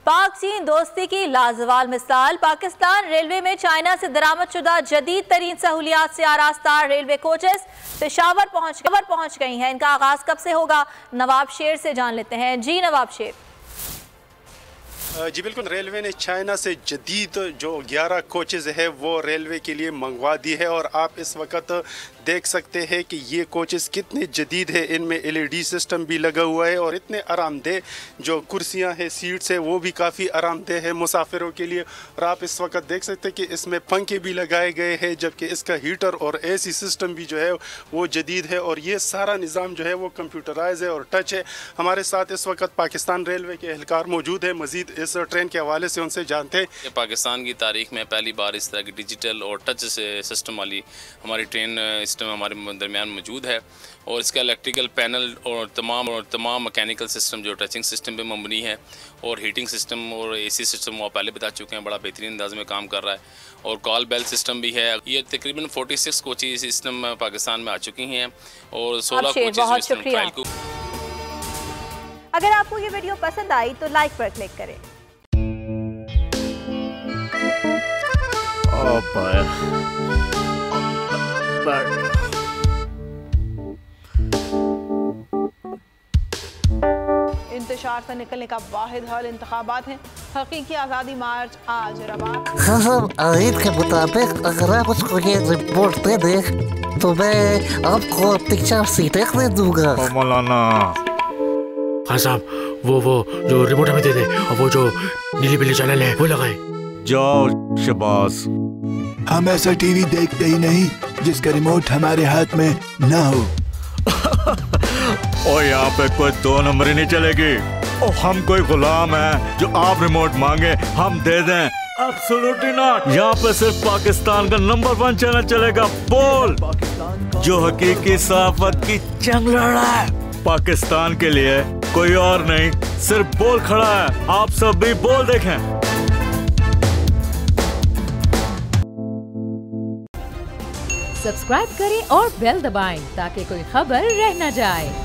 पाक चीन दोस्ती की लाजवाल मिसाल। पाकिस्तान रेलवे में चाइना से दरामदशुदा जदीद तरीन सहूलियात से आरास्ता रेलवे कोचेस पेशावर पहुंच गई हैं। इनका आगाज कब से होगा, नवाब शेर से जान लेते हैं। जी नवाब शेर। जी बिल्कुल, रेलवे ने चाइना से जदीद जो 11 कोचेज़ है वो रेलवे के लिए मंगवा दी है और आप इस वक्त देख सकते हैं कि ये कोचेज़ कितने जदीद है। इनमें LED सिस्टम भी लगा हुआ है और इतने आरामदेह जो कुर्सियां हैं, सीट्स है, वो भी काफ़ी आरामदेह है मुसाफिरों के लिए। और आप इस वक्त देख सकते हैं कि इसमें पंखे भी लगाए गए हैं, जबकि इसका हीटर और AC सिस्टम भी जो है वो जदीद है और ये सारा निज़ाम जो है वो कंप्यूटराइज है और टच है। हमारे साथ इस वक्त पाकिस्तान रेलवे के एहलकार मौजूद है। मज़ीद इस ट्रेन के हवाले से उनसे जानते हैं। पाकिस्तान की तारीख में पहली बार इस तरह की डिजिटल और टच सिस्टम वाली हमारी ट्रेन सिस्टम हमारे दरमियान मौजूद है और इसका इलेक्ट्रिकल पैनल और तमाम मैकेनिकल सिस्टम जो टचिंग सिस्टम पे मबनी है और हीटिंग सिस्टम और AC सिस्टम वो पहले बता चुके हैं, बड़ा बेहतरीन अंदाज में काम कर रहा है। और कॉल बेल सिस्टम भी है। ये तकरीबन 46 कोचेज सिस्टम पाकिस्तान में आ चुकी हैं और 16 कोचेज। अगर आपको ये वीडियो पसंद आई तो लाइक पर क्लिक करें। इंतशार से निकलने का वाहिद हल इंतखाबात हैं। हकीकी आज़ादी मार्च आज रवा। हम आयत के मुताबिक अगर आप उसको ये रिपोर्ट दे दें तो मैं आपको अपनी 4 सीटें दे दूंगा। मौलाना हाँ साहब, वो जो रिमोट हमें दे दे और वो जो नीली पीली चैनल है वो लगाए। जाओ शबास। हम ऐसा टीवी देखते ही नहीं जिसका रिमोट हमारे हाथ में ना हो। और यहाँ पे कोई 2 नंबर ही नहीं चलेगी। और हम कोई गुलाम है जो आप रिमोट मांगे हम दे दें? Absolutely not. यहाँ पे सिर्फ पाकिस्तान का नंबर 1 चैनल चलेगा, बोल, जो हकीकी सहाफत की जंग लड़ रहा है। पाकिस्तान के लिए कोई और नहीं, सिर्फ बोल खड़ा है। आप सब भी बोल देखें। सब्सक्राइब करें और बेल दबाएं ताकि कोई खबर रह न जाए।